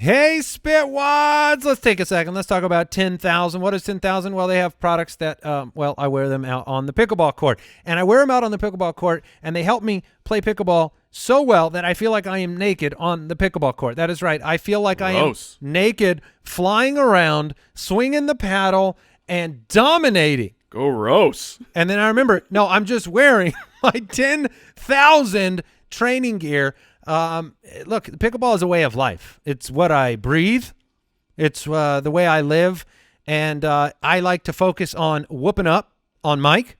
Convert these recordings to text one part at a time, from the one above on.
Hey, Spitwads! Let's take a second. Let's talk about 10,000. What is 10,000? Well, they have products that, I wear them out on the pickleball court. And I wear them out on the pickleball court, and they help me play pickleball so well that I feel like I am naked on the pickleball court. That is right. I feel like I am naked, flying around, swinging the paddle, and dominating. Gross. And then I remember, no, I'm just wearing my 10,000 training gear. Look, pickleball is a way of life. It's what I breathe. It's the way I live. And I like to focus on whooping up on Mike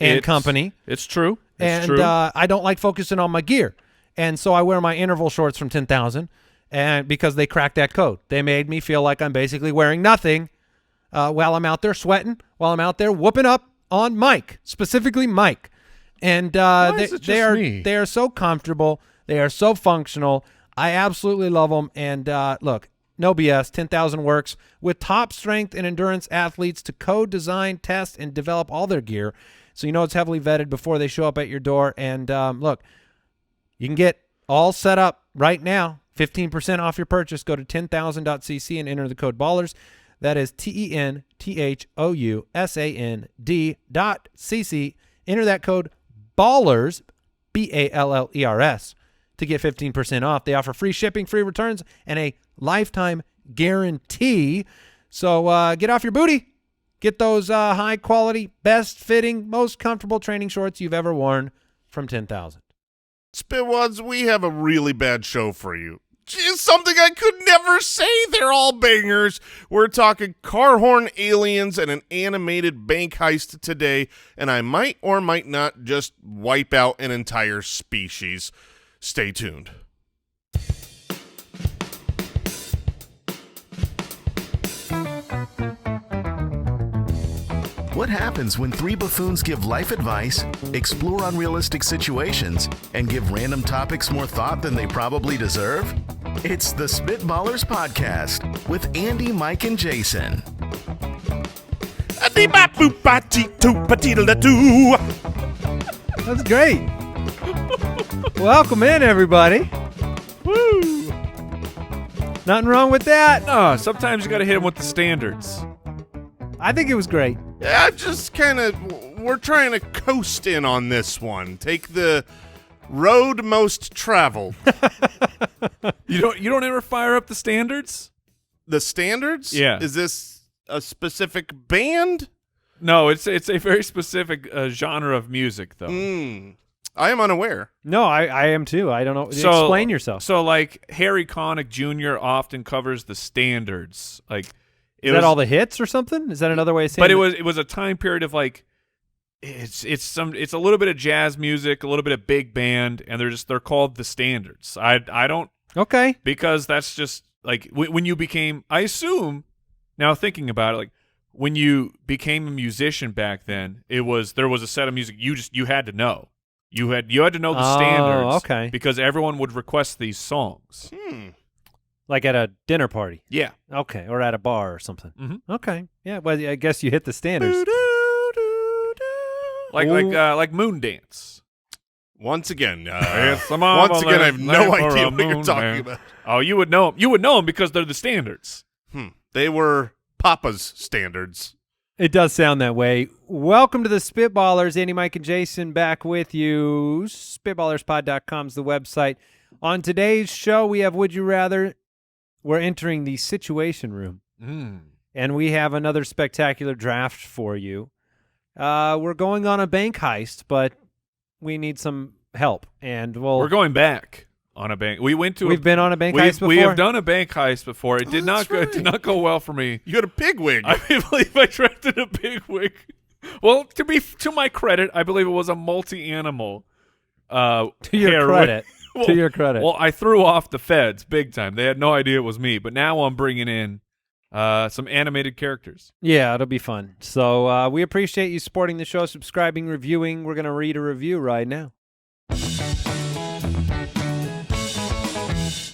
and company. It's true. I don't like focusing on my gear. And so I wear my interval shorts from 10,000 and because they cracked that code. They made me feel like I'm basically wearing nothing while I'm out there sweating, while I'm out there whooping up on Mike, specifically Mike. And they are so comfortable. They are so functional. I absolutely love them. And look, no BS, 10,000 works with top strength and endurance athletes to code, design, test, and develop all their gear. So you know it's heavily vetted before they show up at your door. And look, you can get all set up right now. 15% off your purchase. Go to 10,000.cc and enter the code BALLERS. That is TENTHOUSAND.cc. Enter that code BALLERS, BALLERS. To get 15% off. They offer free shipping, free returns, and a lifetime guarantee. So get off your booty. Get those high-quality, best-fitting, most comfortable training shorts you've ever worn from 10,000. Spitwads, we have a really bad show for you. Just something I could never say. They're all bangers. We're talking car horn aliens and an animated bank heist today, and I might or might not just wipe out an entire species. Stay tuned. What happens when three buffoons give life advice, explore unrealistic situations, and give random topics more thought than they probably deserve? It's the Spitballers Podcast with Andy, Mike, and Jason. That's great. Welcome in, everybody. Woo! Nothing wrong with that. No, sometimes you got to hit them with the standards. I think it was great. Yeah, just kind of, we're trying to coast in on this one. Take the road most traveled. You don't ever fire up the standards? The standards? Yeah. Is this a specific band? No, it's a very specific genre of music, though. I am unaware. No, I am too. I don't know. Explain yourself. So, like, Harry Connick Jr. often covers the standards. Like, is that all the hits or something? Is that another way of saying? But it was a time period of like, it's a little bit of jazz music, a little bit of big band, and they're called the standards. I don't because that's just like when you became. I assume now thinking about it, like when you became a musician back then, there was a set of music you had to know. You had to know the standards, because everyone would request these songs. Like at a dinner party. Yeah. Okay, or at a bar or something. Mm-hmm. Okay. Yeah, well, I guess you hit the standards. Like Moondance. Once again, I have no idea what you're talking about. Oh, you would know them. You would know them because they're the standards. They were Papa's standards. It does sound that way. Welcome to the Spitballers. Andy, Mike, and Jason back with you. Spitballerspod.com is the website. On today's show, we have Would You Rather. We're entering the Situation Room. And we have another spectacular draft for you. We're going on a bank heist, but we need some help. And we're going back on a bank. We've been on a bank heist before. We have done a bank heist before. It did not go well for me. You had a bigwig. I believe I drafted a bigwig. Well, to my credit, I believe it was a multi-animal. To your credit. To your credit. Well, I threw off the feds big time. They had no idea it was me. But now I'm bringing in some animated characters. Yeah, it'll be fun. So we appreciate you supporting the show, subscribing, reviewing. We're going to read a review right now.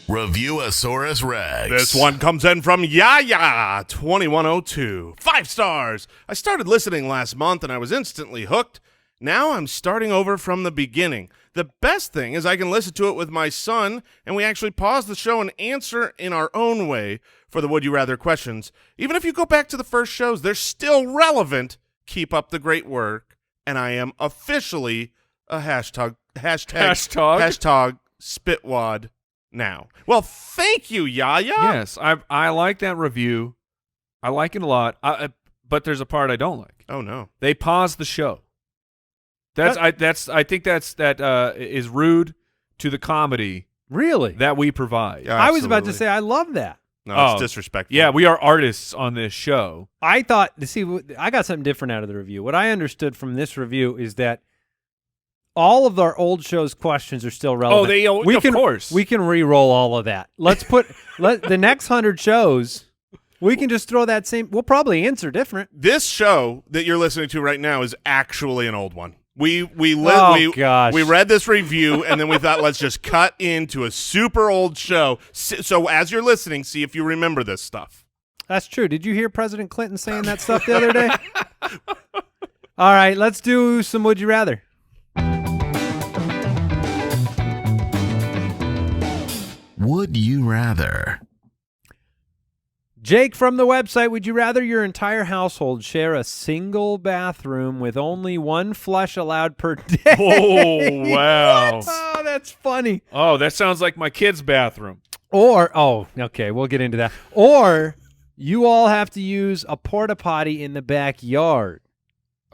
Reviewasaurus Rex. This one comes in from Yaya2102. 5 stars. I started listening last month and I was instantly hooked. Now I'm starting over from the beginning. The best thing is I can listen to it with my son, and we actually pause the show and answer in our own way for the Would You Rather questions. Even if you go back to the first shows, they're still relevant. Keep up the great work. And I am officially a hashtag Spitwad now. Well, thank you, Yaya. Yes, I like that review. I like it a lot. But there's a part I don't like. Oh no. They pause the show. I think that is rude to the comedy Really? that we provide. Yeah, I was about to absolutely. say I love that. No, it's disrespectful. Yeah, we are artists on this show. I thought, see, I got something different out of the review. What I understood from this review is that all of our old shows' questions are still relevant. Of course. We can re-roll all of that. Let's put the next 100 shows. We can just throw that same. We'll probably answer different. This show that you're listening to right now is actually an old one. We gosh. we read this review and then we thought let's just cut into a super old show. So as you're listening, see if you remember this stuff. That's true. Did you hear President Clinton saying that stuff the other day? All right, let's do some Would You Rather. Would you rather? Jake from the website, would you rather your entire household share a single bathroom with only one flush allowed per day? Oh, wow. Oh, that's funny. Oh, that sounds like my kid's bathroom. Okay, we'll get into that. Or you all have to use a porta potty in the backyard.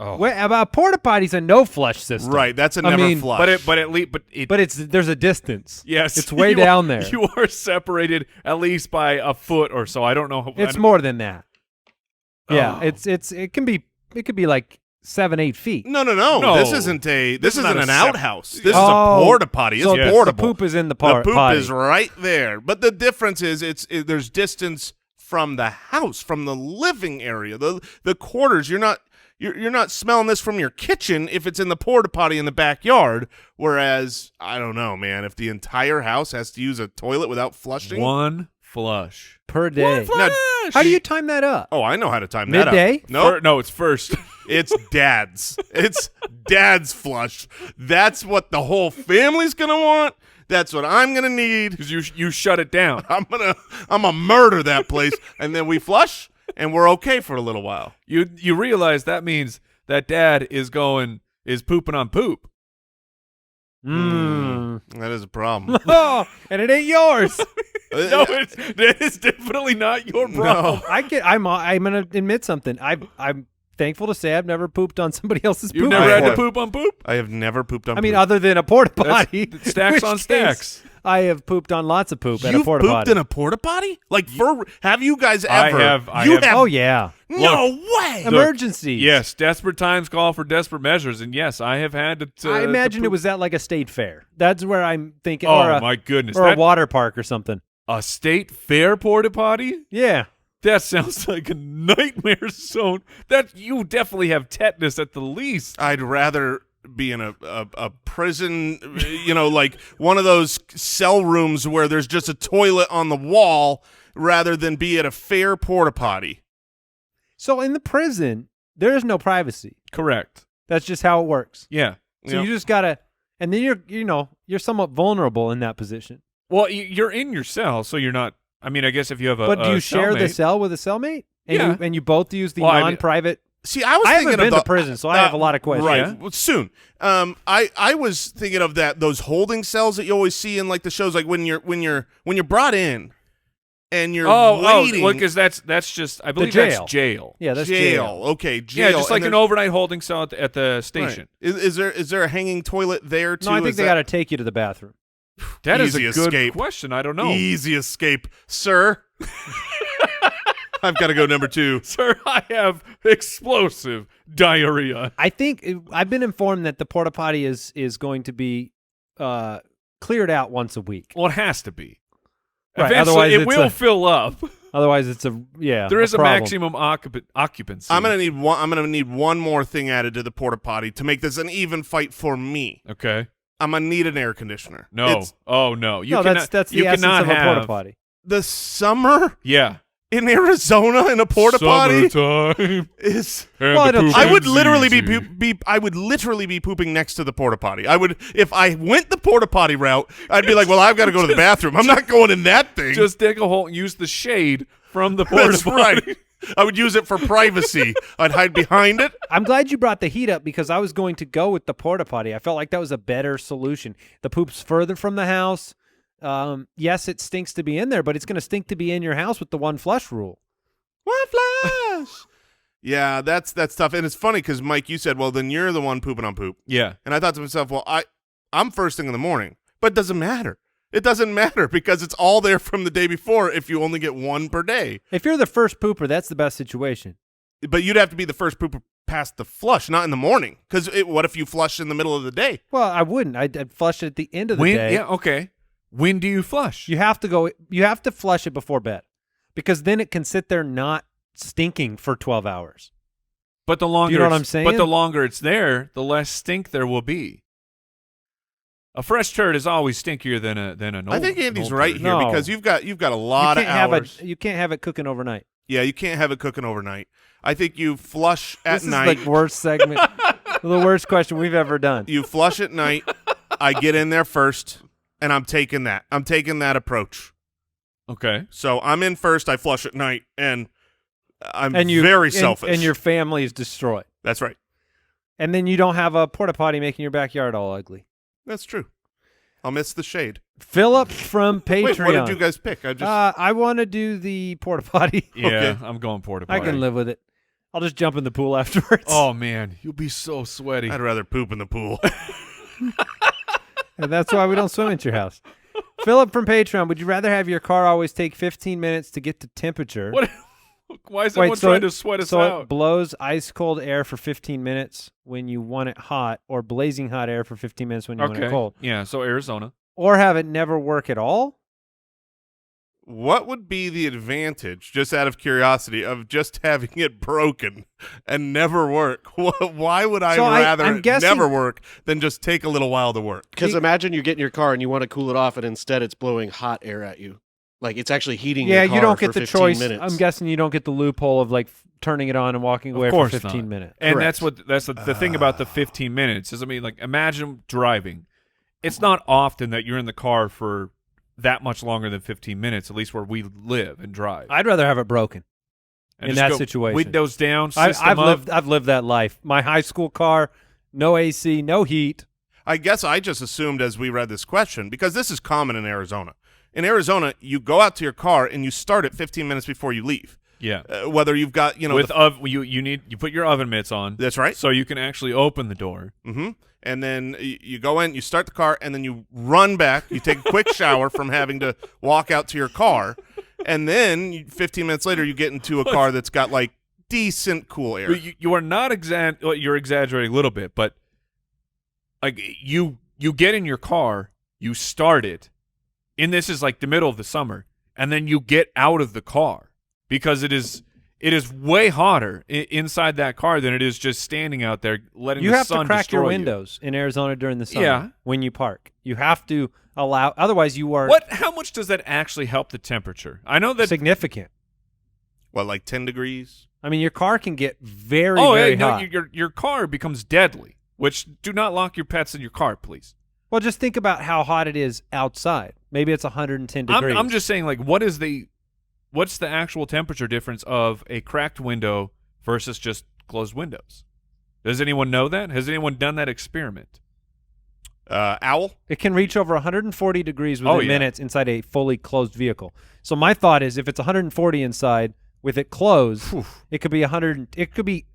Oh. About porta potties a no flush system. Right, that's a never flush. But there's a distance. Yes, it's way down there. You are separated at least by a foot or so. I don't know. It's more than that. Yeah, Oh. it could be like 7-8 feet. No. No. This isn't an outhouse. This is Oh, a porta potty. It's so portable. the poop is in the The poop potty. is right there. But the difference is there's distance from the house, from the living area, the quarters. You're not smelling this from your kitchen if it's in the porta potty in the backyard. Whereas, I don't know, man, if the entire house has to use a toilet without flushing. One flush per day. Now, How do you time that up? oh, I know how to time that up. Midday? No, it's first. it's dad's. It's dad's flush. That's what the whole family's going to want. That's what I'm going to need. Because you shut it down. I'm gonna murder that place. And then we flush. And we're okay for a little while. You realize that means that dad is pooping on poop. That is a problem. Oh, and it ain't yours. No, that is definitely not your problem. I'm gonna admit something. I'm thankful to say I've never pooped on somebody else's You've poop. never had to before. poop on poop? I have never pooped on I mean, poop. other than a porta potty. That's stacks which on case stacks. I have pooped on lots of poop at a You've porta pooped potty. in a porta potty? Like, have you guys ever? I have. Oh yeah. No way. Emergency. Yes, desperate times call for desperate measures, and yes, I have had to. I imagine it was at like a state fair. That's where I'm thinking. Oh or my goodness! Or a water park or something. A state fair porta potty? Yeah. That sounds like a nightmare zone. That you definitely have tetanus at the least. I'd rather be in a prison, like one of those cell rooms where there's just a toilet on the wall rather than be at a fair porta potty. So in the prison, there is no privacy. Correct. That's just how it works. Yeah. So Yep. you just gotta, and then you're somewhat vulnerable in that position. Well, you're in your cell, so you're not. I mean, I guess if you have But do you share the cellmate- cell with a cellmate? And Yeah. and you both use the Well, I mean- non-private. See, I was I thinking haven't been of to prison, so I have a lot of questions. Right, Yeah. well, soon. I was thinking of those holding cells that you always see in like the shows, like when you're brought in, and you're waiting. well, because that's just I believe jail. that's jail. Yeah, that's jail. Okay, jail. Yeah, just like and an overnight holding cell at the station. Right. Is there a hanging toilet there too? No, I think Is they that- got to take you to the bathroom. That is Easy a good escape. question. I don't know. Easy escape, sir. I've got to go number 2. Sir, I have explosive diarrhea. I think I've been informed that the porta potty is going to be cleared out once a week. Well, it has to be. Right, Eventually, otherwise it it's will a- fill up. Otherwise, it's There is a problem. maximum occupancy. I'm gonna need one more thing added to the porta potty to make this an even fight for me. Okay. I'm gonna need an air conditioner. No. It's oh no. You No, cannot, that's you the essence cannot of a have, porta potty. the summer. Yeah. in Arizona in a porta potty Summertime. is. Well, I would literally I would literally be pooping next to the porta potty. I would, if I went the porta potty route, I'd be like, well, I've got to go to the bathroom. I'm not going in that thing. Just dig a hole and use the shade from the porta That's potty. right. I would use it for privacy. I'd hide behind it. I'm glad you brought the heat up because I was going to go with the porta potty. I felt like that was a better solution. The poop's further from the house. Yes, it stinks to be in there, but it's going to stink to be in your house with the one flush rule. One flush. Yeah, that's tough. And it's funny because, Mike, you said, well, then you're the one pooping on poop. Yeah. And I thought to myself, well, I'm first thing in the morning, but it doesn't matter. It doesn't matter because it's all there from the day before if you only get one per day. If you're the first pooper, that's the best situation. But you'd have to be the first pooper past the flush, not in the morning. Because what if you flush in the middle of the day? Well, I wouldn't. I'd flush it at the end of the day. Yeah, okay. When do you flush? You have to flush it before bed because then it can sit there not stinking for 12 hours. But the longer Do you know what I'm saying? But the longer it's there, the less stink there will be. A fresh turd is always stinkier than an old. I think Andy's old right turd. here No. because you've got a lot of hours. You can't have it cooking overnight. Yeah, you can't have it cooking overnight. I think you flush at This night. is the worst segment, the worst question we've ever done. You flush at night. I get in there first, and I'm taking that. I'm taking that approach. Okay. So I'm in first. I flush at night, and I'm You- very selfish. And your family is destroyed. That's right. And then you don't have a porta potty making your backyard all ugly. That's true. I'll miss the shade. Philip from Patreon. Wait, what did you guys pick? I want to do the porta potty. Yeah, Okay. I'm going porta I potty. can live with it. I'll just jump in the pool afterwards. Oh man, you'll be so sweaty. I'd rather poop in the pool. And that's why we don't swim at your house. Philip from Patreon, would you rather have your car always take 15 minutes to get to temperature? What? Why is Wait, everyone trying to sweat us so out? it blows ice cold air for 15 minutes when you want it hot, or blazing hot air for 15 minutes when you want it cold? Yeah, so Arizona. Or have it never work at all? What would be the advantage, just out of curiosity, of just having it broken and never work? Why would I rather I'm it guessing- never work than just take a little while to work? Because imagine you get in your car and you want to cool it off, and instead it's blowing hot air at you. Like it's actually heating Yeah, your car you don't for get the 15 choice. minutes. I'm guessing you don't get the loophole of like turning it on and walking away Of for course 15 not. minutes. And Correct. that's the thing about the 15 minutes is, I mean, like, imagine driving. It's not often that you're in the car for that much longer than 15 minutes, at least where we live and drive. I'd rather have it broken. And in just that go situation. windows down, system I've lived that life. My high school car, no AC, no heat. I guess I just assumed as we read this question, because this is common in Arizona. In Arizona, you go out to your car and you start it 15 minutes before you leave. Yeah. Whether you've got, With you put your oven mitts on. That's right. So you can actually open the door. Mm-hmm. And then you go in, you start the car, and then you run back. You take a quick shower from having to walk out to your car. And then 15 minutes later, you get into a car that's got, like, decent cool air. You are not you're exaggerating a little bit, but like you get in your car, you start it, and this is like the middle of the summer, and then you get out of the car because it is way hotter inside that car than it is just standing out there letting You the have sun to crack destroy your you. windows in Arizona during the summer Yeah. when you park. You have to allow, otherwise you are How much does that actually help the temperature? I know that. significant. What, like 10 degrees? I mean, your car can get very, Oh, very hey, no, hot. your car becomes deadly. Which, do not lock your pets in your car, please. Well, just think about how hot it is outside. Maybe it's 110 degrees. I'm just saying, like, what's the actual temperature difference of a cracked window versus just closed windows? Does anyone know that? Has anyone done that experiment? Owl? It can reach over 140 degrees within Oh, yeah. minutes inside a fully closed vehicle. So my thought is, if it's 140 inside with it closed, it could be 100. It could be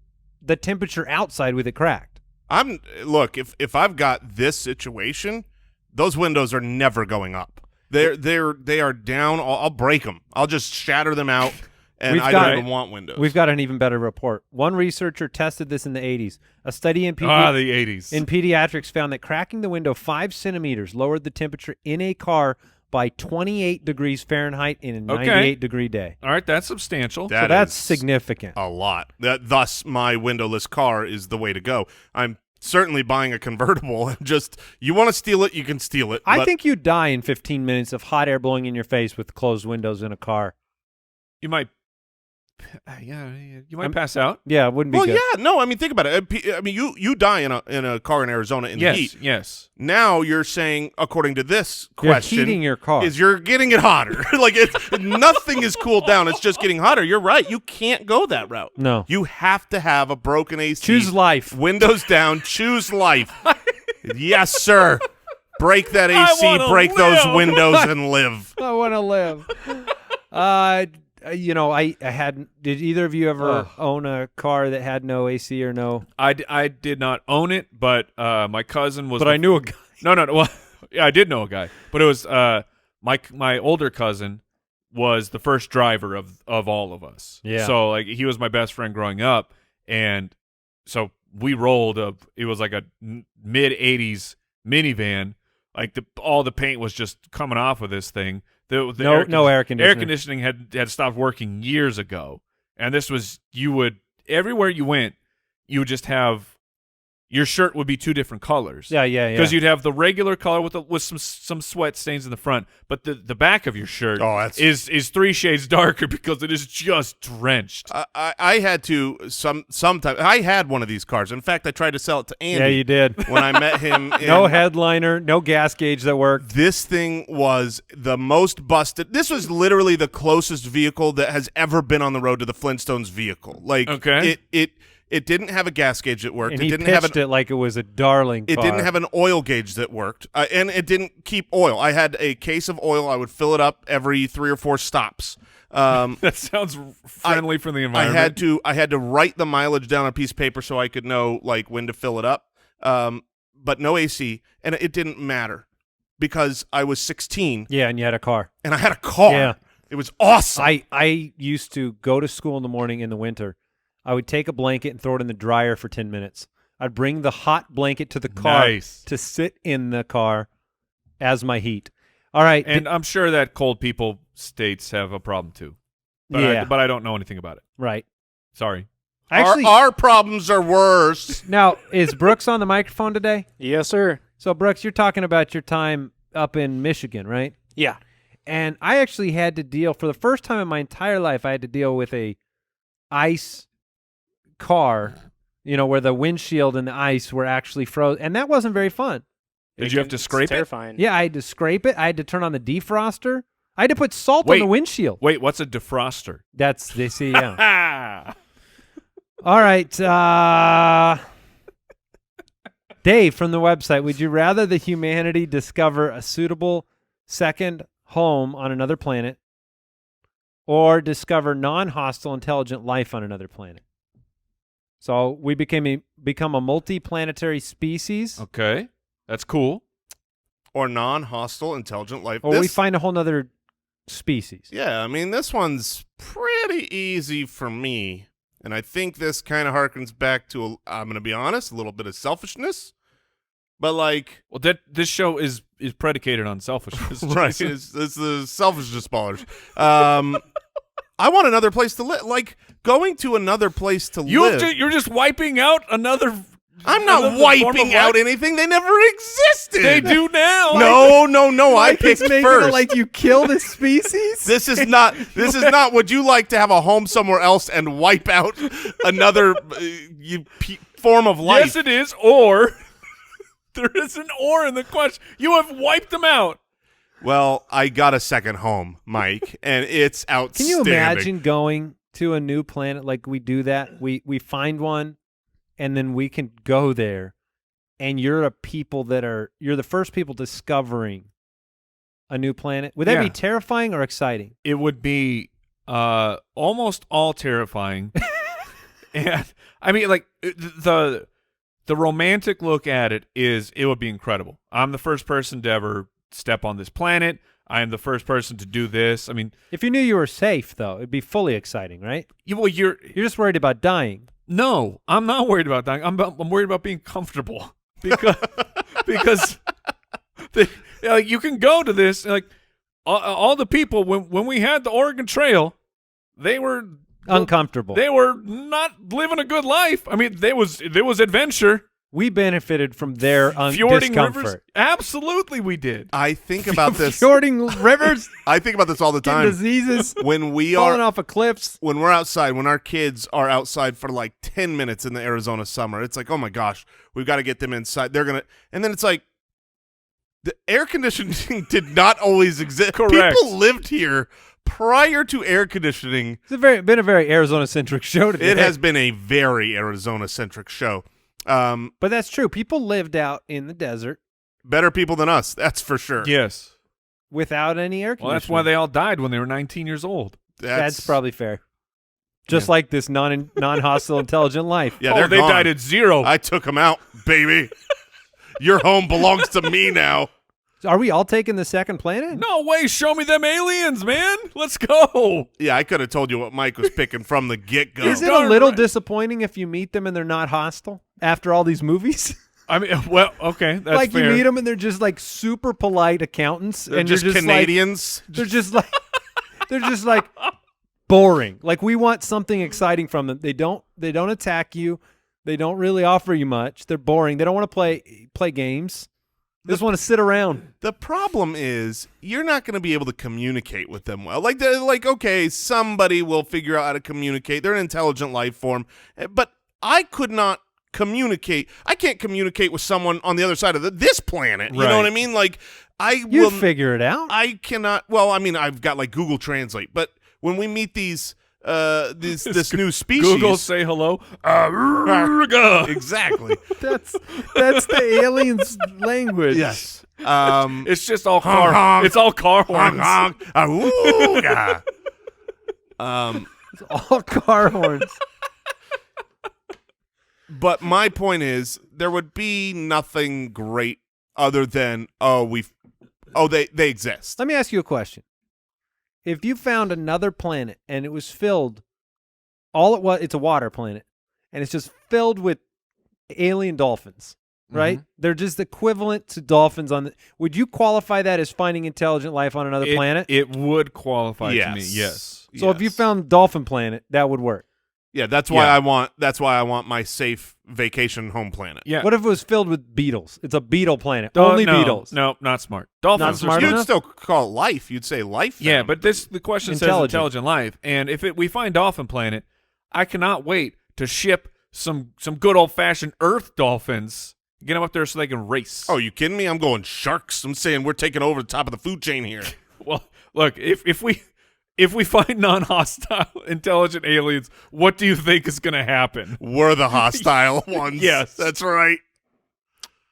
the temperature outside with it cracked. Look, if I've got this situation, those windows are never going up. They are down. I'll break them. I'll just shatter them out, and I don't even want windows. We've got an even better report. One researcher tested this in the 80s. A study in the 80s. in pediatrics found that cracking the window 5 centimeters lowered the temperature in a car by 28 degrees Fahrenheit in a 98-degree day. All right, that's substantial. So that's is significant. a lot. Thus, my windowless car is the way to go. I'm certainly buying a convertible. And just, you want to steal it, you can steal it. I but think you'd die in 15 minutes of hot air blowing in your face with closed windows in a car. You might Yeah, you might pass out. Yeah, it wouldn't be Well, good. yeah, no, I mean, think about it. I mean, you die in a car in Arizona in the heat. Yes. Now you're saying, according to this You're question, heating your car. is you're getting it hotter. Like nothing is cooled down. It's just getting hotter. You're right. You can't go that route. No. You have to have a broken AC. Choose life. Windows down. Choose life. Yes, sir. Break that AC. Break those windows and live. I want to live. I hadn't. Did either of you ever own a car that had no AC or no? I did not own it, but my cousin was. But I knew a guy. No. Well, yeah, I did know a guy, but it was my older cousin was the first driver of all of us. Yeah. So like he was my best friend growing up, and so we rolled it was like a mid '80s minivan. Like all the paint was just coming off of this thing. No air conditioning. Air conditioning had stopped working years ago, and this was everywhere you went, you would just have your shirt would be two different colors. Yeah. Because you'd have the regular color with some sweat stains in the front, but the back of your shirt is 3 shades darker because it is just drenched. I had to sometime. I had one of these cars. In fact, I tried to sell it to Andy. Yeah, you did. When I met him. No headliner, no gas gauge that worked. This thing was the most busted. This was literally the closest vehicle that has ever been on the road to the Flintstones vehicle. Like, okay. It didn't have a gas gauge that worked. And it he didn't pitched have it like it was a darling car. It didn't have an oil gauge that worked, and it didn't keep oil. I had a case of oil. I would fill it up every 3 or 4 stops. That sounds friendly for the environment. I had to write the mileage down on a piece of paper so I could know like when to fill it up. But no AC, and it didn't matter because I was 16. Yeah, and you had a car. And I had a car. Yeah. It was awesome. I used to go to school in the morning in the winter. I would take a blanket and throw it in the dryer for 10 minutes. I'd bring the hot blanket to the car to sit in the car as my heat. All right. And I'm sure that cold people states have a problem too. But yeah. But I don't know anything about it. Right. Sorry. Actually, our problems are worse. Now, is Brooks on the microphone today? Yes, sir. So, Brooks, you're talking about your time up in Michigan, right? Yeah. And I actually had to deal, for the first time in my entire life, I had to deal with a ice car, where the windshield and the ice were actually frozen, and that wasn't very fun. Did you have to scrape it? Terrifying. Yeah, I had to scrape it. I had to turn on the defroster. I had to put salt on the windshield. Wait, what's a defroster? That's they see. Yeah. All right, Dave from the website. Would you rather the humanity discover a suitable second home on another planet, or discover non-hostile intelligent life on another planet? So we become a multi-planetary species. Okay, that's cool. Or non-hostile intelligent life. Or we find a whole nother species. Yeah, I mean, this one's pretty easy for me. And I think this kind of harkens back to, I'm going to be honest, a little bit of selfishness. But like... Well, this show is predicated on selfishness. Right, it's the selfishness ballers. I want another place to live. Like, going to another place to live. You're just wiping out another... I'm not wiping out anything. They never existed. They do now. No. I picked first. Like you kill the species. This is not. Would you like to have a home somewhere else and wipe out another form of life? Yes, it is. Or there is an or in the question. You have wiped them out. Well, I got a second home, Mike, and it's outstanding. Can you imagine going to a new planet like we do that? We find one. And then we can go there, and you're the first people discovering a new planet. Would that be terrifying or exciting? It would be almost all terrifying. And I mean, like the romantic look at it would be incredible. I'm the first person to ever step on this planet. I am the first person to do this. I mean, if you knew you were safe, though, it'd be fully exciting, right? You're just worried about dying. No, I'm not worried about dying. I'm worried about being comfortable because you can go to this like all the people when we had the Oregon Trail, they were uncomfortable. They were not living a good life. I mean, there was adventure. we benefited from their Fjording discomfort. rivers? Absolutely we did. I think about this. Fjording rivers, I think about this all the getting time. diseases, When we falling are off of cliffs. when we're outside, when our kids are outside for like 10 minutes in the Arizona summer, it's like, oh my gosh, we've got to get them inside. They're going to, and then it's like, the air conditioning did not always exist. Correct. People lived here prior to air conditioning. It's been a very Arizona-centric show today. It has been a very Arizona-centric show. But that's true. People lived out in the desert Better people than us, that's for sure. Yes. without any air conditioning. Well, that's why they all died when they were 19 years old. That's probably fair. Just like this non-hostile intelligent life. Yeah, they died at 0. I took them out, baby. Your home belongs to me now. Are we all taking the second planet? No way. Show me them aliens, man. Let's go. Yeah, I could have told you what Mike was picking from the get-go. Is it a little disappointing if you meet them and they're not hostile after all these movies? I mean, well, okay, that's like fair. you meet them and they're just like super polite accountants, They're and just you're just Canadians. Like, they're just like boring. Like we want something exciting from them. They don't attack you. They don't really offer you much. They're boring. They don't want to play games. They just want to sit around. The problem is you're not going to be able to communicate with them well. Like, okay, somebody will figure out how to communicate. They're an intelligent life form. But I could not communicate. I can't communicate with someone on the other side of this planet. You know what I mean? Like, You'd figure it out. I cannot. Well, I mean, I've got like Google Translate. But when we meet this new species, Google say hello. Exactly. That's the aliens' language. Yes. It's just all honk, car. honk, It's all car honk, horns. honk, ooga. It's all car horns. But my point is, there would be nothing great other than they exist. Let me ask you a question. If you found another planet and it was filled, it's a water planet, and it's just filled with alien dolphins, right? Mm-hmm. They're just equivalent to dolphins would you qualify that as finding intelligent life on another planet? It would qualify to me, Yes. yes. So if you found Dolphin Planet, that would work. Yeah, that's why I want my safe vacation home planet. Yeah. What if it was filled with beetles? It's a beetle planet. No, Only beetles. No, not smart. Dolphins Not are smart You'd enough? still call it life. You'd say life. Yeah, then. but the question says intelligent life, and if we find Dolphin Planet, I cannot wait to ship some good old fashioned Earth dolphins, get them up there so they can race. Oh, you kidding me? I'm going sharks. I'm saying we're taking over the top of the food chain here. Well, look, if we find non-hostile intelligent aliens, what do you think is going to happen? We're the hostile ones. Yes. That's right.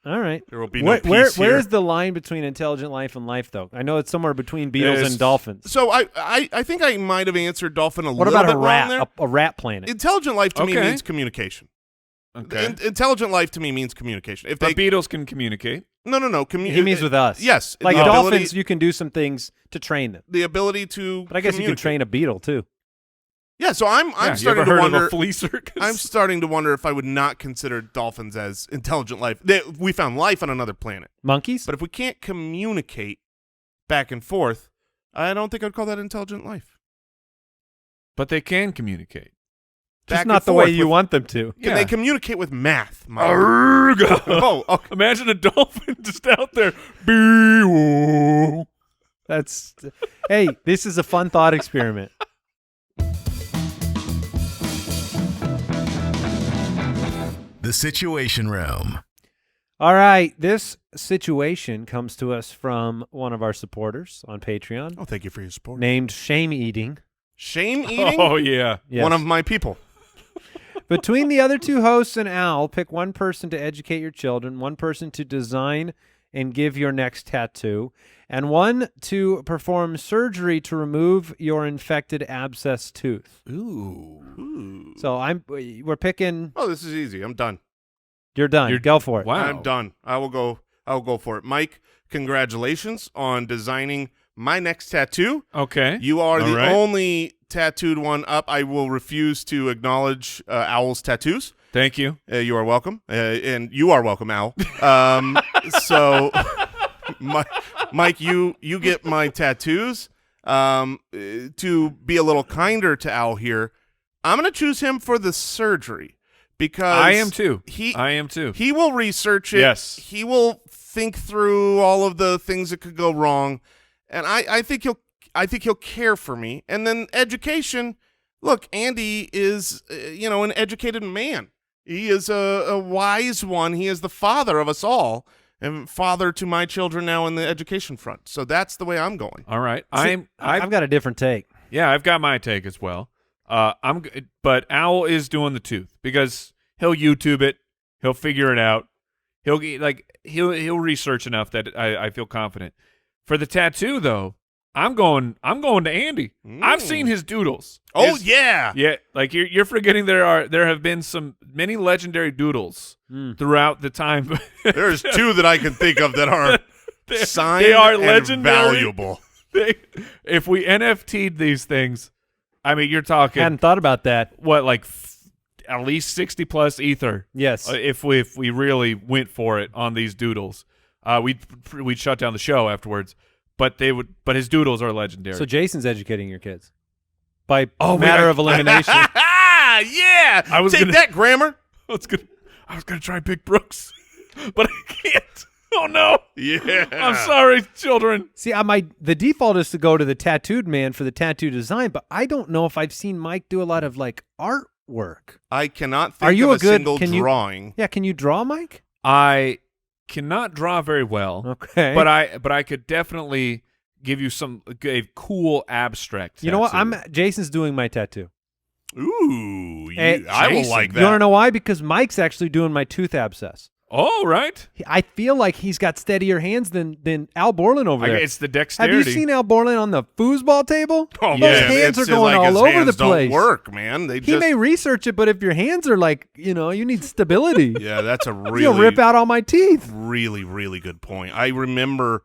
All right. There will be no peace here. Where is the line between intelligent life and life, though? I know it's somewhere between beetles and dolphins. So I think I might have answered dolphin What little about bit a wrong rat? there. A rat planet. Intelligent life to me Okay. means communication. Okay. Intelligent life to me means communication. If But they beetles can communicate. no. He means with us. Yes. Like the dolphins, ability, you can do some things to train them. the ability to. But I guess you can train a beetle too. Yeah. So I'm Yeah, starting you ever to heard wonder. of a flea circus? I'm starting to wonder if I would not consider dolphins as intelligent life. We found life on another planet, Monkeys? but if we can't communicate back and forth, I don't think I'd call that intelligent life. But they can communicate. Just Back not and the way forth you with- want them to. Can they communicate with math? Mike? Oh, okay. imagine a dolphin just out there. Bee-woo. That's hey, this is a fun thought experiment. The Situation Room. All right, this situation comes to us from one of our supporters on Patreon Oh, thank you for your support. named Shame Eating. Shame eating? Oh, yeah. Yes. One of my people. Between the other two hosts and Al, pick one person to educate your children, one person to design and give your next tattoo, and one to perform surgery to remove your infected abscess tooth. Ooh. So we're picking. Oh, this is easy. I'm done. You're done. Go for it. Wow. I'm done. I will go for it. Mike, congratulations on designing my next tattoo. Okay. You are All the right. only tattooed one up. I will refuse to acknowledge Owl's tattoos. Thank you. You are welcome, and you are welcome, Owl. So, Mike, you get my tattoos. To be a little kinder to Owl here, I'm going to choose him for the surgery because I am too. I am too. He will research it. Yes. He will think through all of the things that could go wrong, and I think he'll care for me. And then education. Look, Andy is an educated man. He is a wise one. He is the father of us all, and father to my children now in the education front. So that's the way I'm going. All right. I've got a different take. Yeah, I've got my take as well. But Owl is doing the tooth because he'll YouTube it, he'll figure it out, he'll research enough that I feel confident. For the tattoo though, I'm going to Andy. I've seen his doodles. Oh yeah, Like you're forgetting there have been many legendary doodles throughout the time. There's two that I can think of that are signed. They are and legendary. valuable. If we NFT'd these things, I mean, you're talking. Hadn't thought about that. What, like at least 60 plus ether? Yes. If we really went for it on these doodles, we'd shut down the show afterwards. But his doodles are legendary. So Jason's educating your kids by matter of elimination. Yeah. Take that, grammar. I was gonna try Big Brooks, but I can't. Oh no. Yeah. I'm sorry, children. See, the default is to go to the tattooed man for the tattoo design, but I don't know if I've seen Mike do a lot of like artwork. I cannot think of a single drawing. Can you draw, Mike? I cannot draw very well. Okay. But I could definitely give you a cool abstract tattoo. You know what? Jason's doing my tattoo. Ooh, I will like that. You want to know why? Because Mike's actually doing my tooth abscess. Oh, right. I feel like he's got steadier hands than Al Borland over there. It's the dexterity. Have you seen Al Borland on the foosball table? Oh, those hands are going all over the place. Don't work, man. He may research it, but if your hands are like, you need stability. Yeah, that's a really You'll rip out all my teeth. Really, really good point. I remember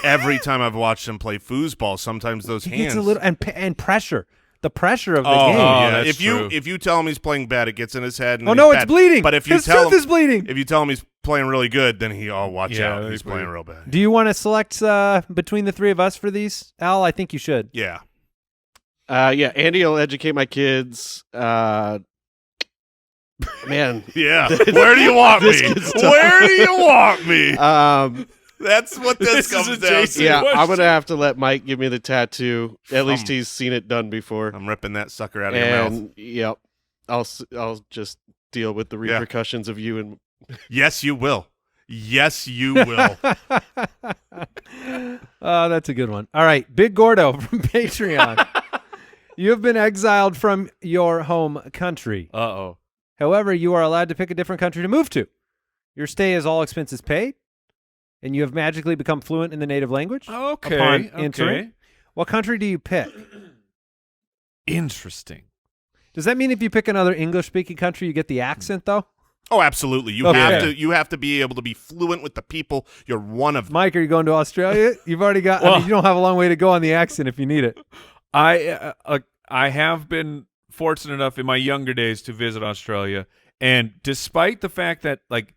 every time I've watched him play foosball, sometimes those hands gets a little and pressure. The pressure of the game. game. Yeah. That's true. If you tell him he's playing bad, it gets in his head. And it's bleeding. But if you his tell tooth is bleeding. If you tell him he's playing really good, then watch out. He's playing real bad. Do you want to select between the three of us for these, Al? I think you should. Yeah. Yeah. Andy will educate my kids. Man. Yeah. Where do you want me? Where do you want me? That's what this comes down to. Yeah, I'm going to have to let Mike give me the tattoo. At least he's seen it done before. I'm ripping that sucker out of your mouth. Yep. I'll just deal with the repercussions of you and Yes, you will. Yes, you will. That's a good one. All right, Big Gordo from Patreon. You have been exiled from your home country. Uh-oh. However, you are allowed to pick a different country to move to. Your stay is all expenses paid, and you have magically become fluent in the native language. Okay. Upon entering. What country do you pick? Interesting. Does that mean if you pick another English-speaking country, you get the accent, though? Oh, absolutely. You have to be able to be fluent with the people. You're one of them. Mike, are you going to Australia? You've already got. Well, you don't have a long way to go on the accent if you need it. I have been fortunate enough in my younger days to visit Australia, and despite the fact that like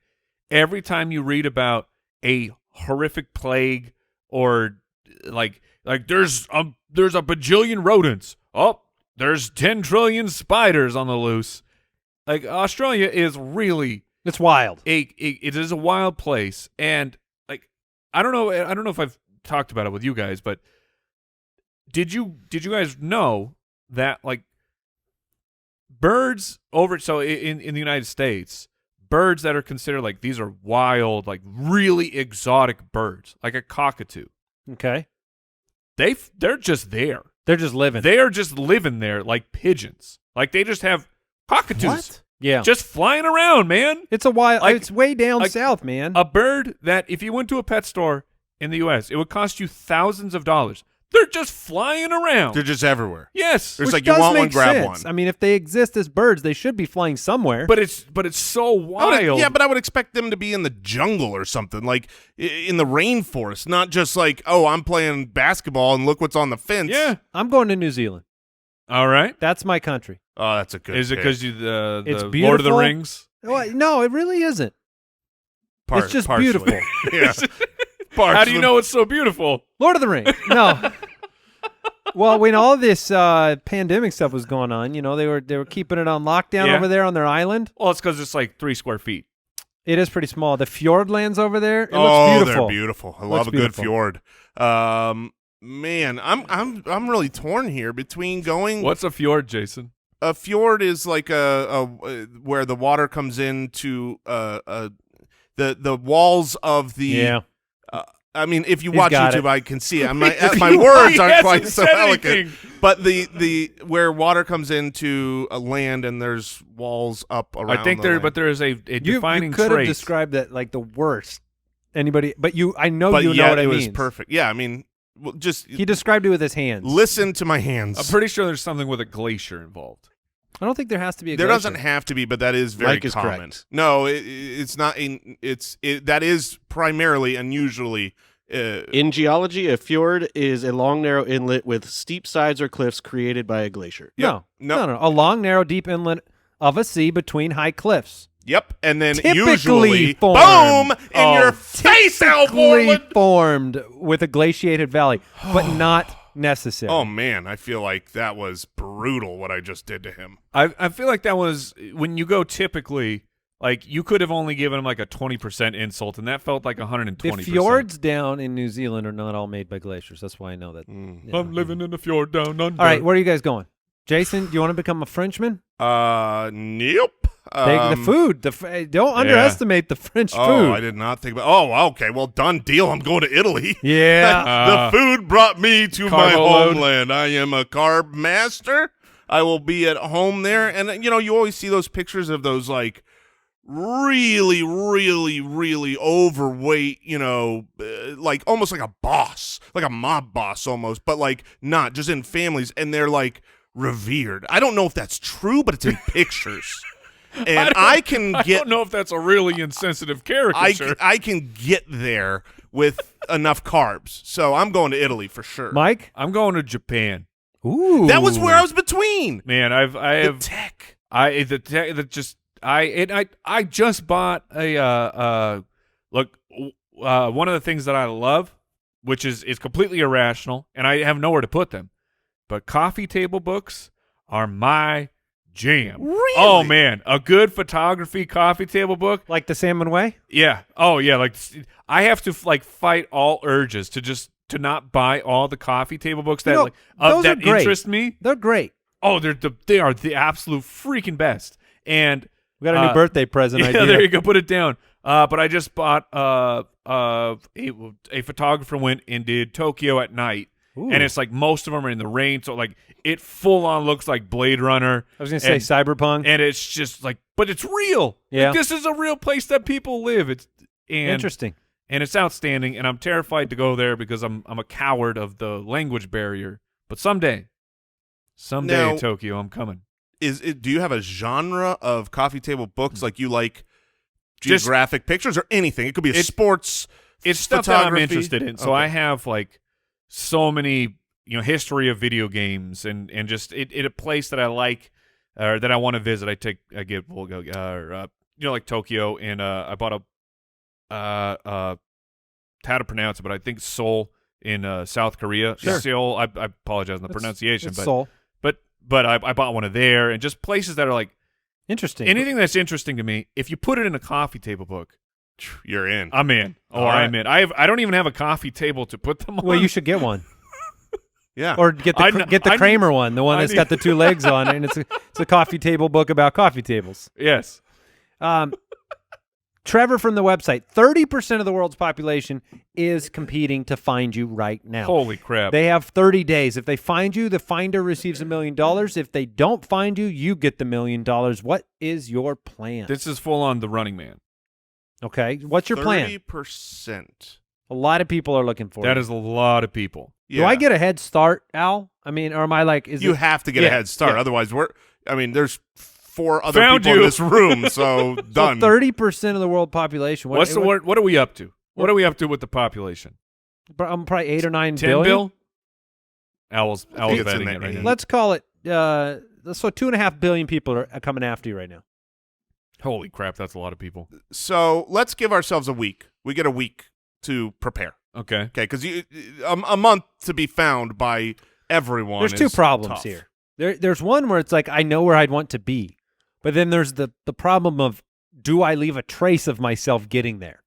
every time you read about a horrific plague or like there's a bajillion rodents. Oh, there's 10 trillion spiders on the loose. Like Australia is really it's wild. It is a wild place, and like I don't know if I've talked about it with you guys, but did you guys know that like birds in the United States, birds that are considered like these are wild, like really exotic birds, like a cockatoo. Okay. They're just there. They're just living. They are just living there like pigeons. Like they just have cockatoos. What? Yeah. Just flying around, man. It's a wild like, it's way down like south, man. A bird that if you went to a pet store in the US, it would cost you thousands of dollars. They're just flying around. They're just everywhere. Yes. There's Which like you does want one, make grab sense. one. I mean, if they exist as birds, they should be flying somewhere. But it's so wild. Yeah, but I would expect them to be in the jungle or something, like in the rainforest, not just like, oh, I'm playing basketball and look what's on the fence. Yeah. I'm going to New Zealand. All right. That's my country. Oh, that's a good Is it pick. because you the It's Lord of the beautiful. Rings? Well, no, it really isn't. It's just partially. beautiful. Yeah. How do you know it's so beautiful? Lord of the Rings. No. Well, when all this pandemic stuff was going on, they were keeping it on lockdown over there on their island. Well, it's because it's like 3 square feet. It is pretty small. The fjordlands over there, it looks beautiful. They're beautiful. I love a good fjord. Man, I'm really torn here between going. What's a fjord, Jason? A fjord is like a where the water comes into the walls of the. Yeah. I mean, if you watch YouTube, it. I can see it. My words aren't quite so eloquent. Anything. But the where water comes into a land and there's walls up around. I think there is a defining you could trait. have described that like the worst. Anybody, but I know but you yet know what it I was mean. perfect. Yeah, I mean, just he described it with his hands. listen to my hands. I'm pretty sure there's something with a glacier involved. I don't think there has to be a There glacier. doesn't have to be, but that is very Mike is common. correct. No, it's not. That is primarily and usually. In geology, a fjord is a long, narrow inlet with steep sides or cliffs created by a glacier. Yep. No. A long, narrow, deep inlet of a sea between high cliffs. Yep, and then Typically usually, formed. boom, in your face, Al Typically Borland. formed with a glaciated valley, but not necessary. Oh man, I feel like that was brutal what I just did to him. I feel like that was when you go typically. Like, you could have only given him like a 20% insult, and that felt like 120%. The fjords down in New Zealand are not all made by glaciers. That's why I know that. I'm living in the fjord down under. All right, where are you guys going? Jason, do you want to become a Frenchman? Nope. The food. Don't underestimate the French food. Oh, I did not think about. Oh, okay. Well, done deal. I'm going to Italy. Yeah. The food brought me to my Carbo load. homeland. I am a carb master. I will be at home there, and you always see those pictures of those like. Really, really, really overweight, like almost like a boss, like a mob boss almost, but like not just in families, and they're like revered. I don't know if that's true, but it's in pictures. And I don't know if that's a really insensitive caricature. I can get there with enough carbs. So I'm going to Italy for sure. Mike? I'm going to Japan. Ooh. That was where I was between. Man, I have tech. I just bought a one of the things that I love, which is completely irrational, and I have nowhere to put them. But coffee table books are my jam. Really? Oh man, a good photography coffee table book, Like the Salmon Way? yeah. Oh yeah, like I have to fight all urges to not buy all the coffee table books that those are great. interest me. They're great. Oh, they are the absolute freaking best. And We got a new birthday present yeah, idea. there you go. Put it down. But I just bought a photographer went and did Tokyo at night, Ooh. and it's like most of them are in the rain, so like it full on looks like Blade Runner. I was going to say Cyberpunk. And it's just like, but it's real. Yeah. Like, this is a real place that people live. Interesting. And it's outstanding, and I'm terrified to go there because I'm a coward of the language barrier. But someday Now- Tokyo, I'm coming. Do you have a genre of coffee table books like you like geographic pictures or anything? It could be sports. It's stuff that I'm photography. interested in. So Okay. I have like so many, history of video games and just a place that I like or that I want to visit. We'll go like Tokyo, and I bought how to pronounce it, but I think Seoul in South Korea. Sure. Seoul. I apologize on the pronunciation, It's but Seoul. but I bought one of there, and just places that are like Interesting. anything that's interesting to me. If you put it in a coffee table book, You're in. I'm in. Oh, All right. I'm in. I don't even have a coffee table to put them on. Well, you should get one. Yeah. Or get the Kramer one, the one that's got the two legs on it, and it's a coffee table book about coffee tables. Yes. Trevor from the website, 30% of the world's population is competing to find you right now. Holy crap. They have 30 days. If they find you, the finder receives $1 million. If they don't find you, you get the $1 million. What is your plan? This is full on the Running Man. Okay. What's your plan? 30%. A lot of people are looking for That it. is a lot of people. Yeah. Do I get a head start, Al? I mean, or am I like, You have to get a head start. yeah. Otherwise, there's 4 other Found people you. in this room, so done. 30% of the world population. What's the word? What are we up to? What are we up to with the population? I'm probably 8 or 9 10 billion. bill? Owl's think it's in betting that it right eight. now. Let's call it, so 2.5 billion people are coming after you right now. Holy crap, that's a lot of people. So let's give ourselves a week. We get a week to prepare. Okay. Okay, because a month to be found by everyone. There's two is problems tough. here. There's one where it's like I know where I'd want to be, but then there's the problem of, do I leave a trace of myself getting there?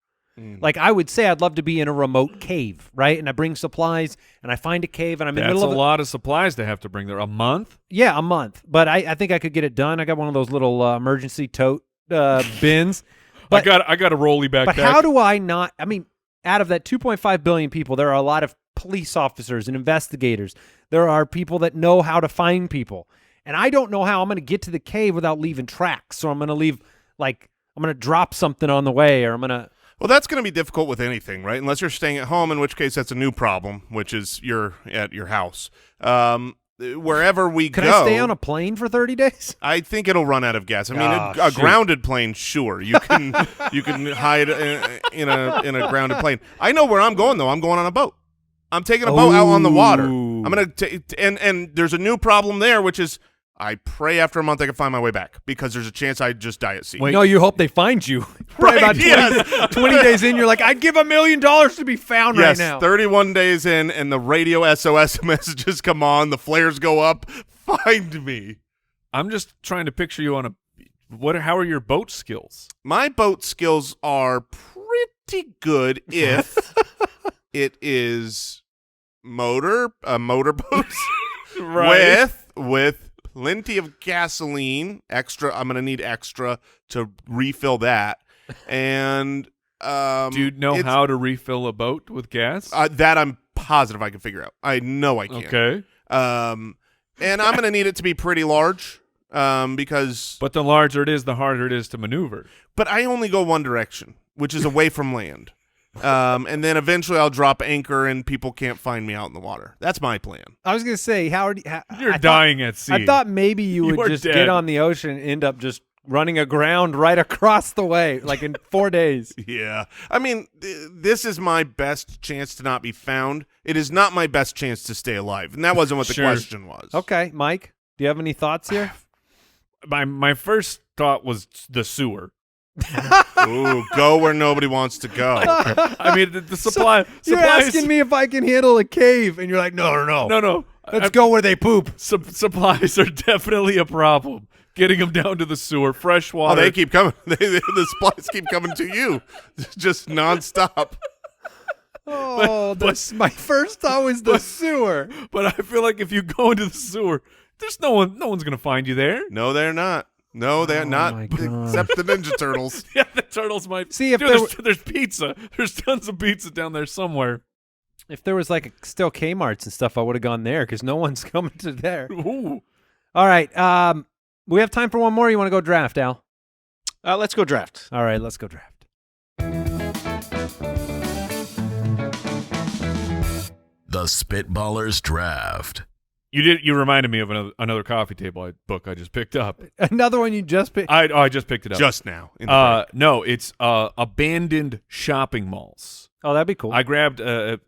Like I would say I'd love to be in a remote cave, right? And I bring supplies and I find a cave and I'm in the middle of That's a lot of supplies to have to bring there. A month? Yeah, a month. But I think I could get it done. I got one of those little emergency tote bins. But, I got a rolly backpack. But how do I not? I mean, out of that 2.5 billion people, there are a lot of police officers and investigators. There are people that know how to find people. And I don't know how I'm going to get to the cave without leaving tracks. So I'm going to leave, like, I'm going to drop something on the way, or I'm going to. Well, that's going to be difficult with anything, right? Unless you're staying at home, in which case that's a new problem, which is you're at your house. Wherever we Can go. I stay on a plane for 30 days? I think it'll run out of gas. I mean, a shoot. grounded plane, sure. You can hide in a grounded plane. I know where I'm going, though. I'm going on a boat. I'm taking a boat out on the water. I'm going to and there's a new problem there, which is I pray after a month I can find my way back because there's a chance I just die at sea. No, you hope they find you. Right, about 20, yes. 20 days in, you're like, I'd give $1 million to be found right now. 31 days in, and the radio SOS messages come on. The flares go up. Find me. I'm just trying to picture you on a how are your boat skills? My boat skills are pretty good if it is motorboat Right. with plenty of gasoline, extra. I'm going to need extra to refill that. And do you know how to refill a boat with gas? that I'm positive I can figure out. I know I can. Okay. And I'm going to need it to be pretty large because But the larger it is, the harder it is to maneuver. but I only go one direction, which is away from land. And then eventually I'll drop anchor and people can't find me out in the water. That's my plan. I was going to say, Howard, You're dying at sea. I thought maybe you You would are just dead. get on the ocean and end up just running aground right across the way, like in 4 days. Yeah. I mean, this is my best chance to not be found. It is not my best chance to stay alive. And that wasn't what the Sure. question was. Okay, Mike, do you have any thoughts here? My first thought was the sewer. Ooh, go where nobody wants to go. I mean, the supply. You're supplies, asking me if I can handle a cave, and you're like, no. No. Let's go where they poop. Supplies are definitely a problem. Getting them down to the sewer, fresh Oh, water. they keep coming. The supplies keep coming to you, just nonstop. Oh, my first thought was the sewer. But I feel like if you go into the sewer, there's no one's gonna find you there. No, they're not. No, they're not. my God. Except the Ninja Turtles. Yeah, the turtles might. See, if Dude, there's pizza. There's tons of pizza down there somewhere. If there was like still Kmart's and stuff, I would have gone there because no one's coming to there. Ooh. All right. We have time for one more. You want to go draft, Al? Let's go draft. All right, let's go draft. The Spitballers Draft. You reminded me of another coffee table book I just picked up. Another one you just picked. I just picked it up. Just now. In the break. No, it's abandoned shopping malls. Oh, that'd be cool. I grabbed a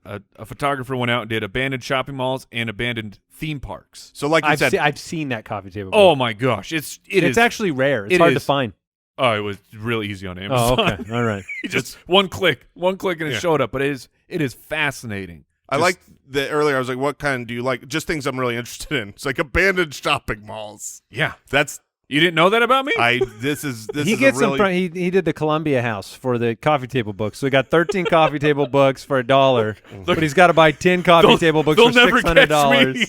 photographer went out and did abandoned shopping malls and abandoned theme parks. So like you said, I've seen that coffee table. Oh my gosh, it's actually rare. It's it hard to is. find. Oh, it was really easy on Oh, Amazon. okay. All right. Just one click and it Yeah. showed up. But it is fascinating. I like the earlier. I was like, "What kind do you like?" Just things I'm really interested in. It's like abandoned shopping malls. Yeah. That's You didn't know that about me? This is He a gets really, some. He did the Columbia House for the coffee table books. So he got 13 coffee table books for $1, but he's got to buy 10 coffee table books they'll for never catch $600. me.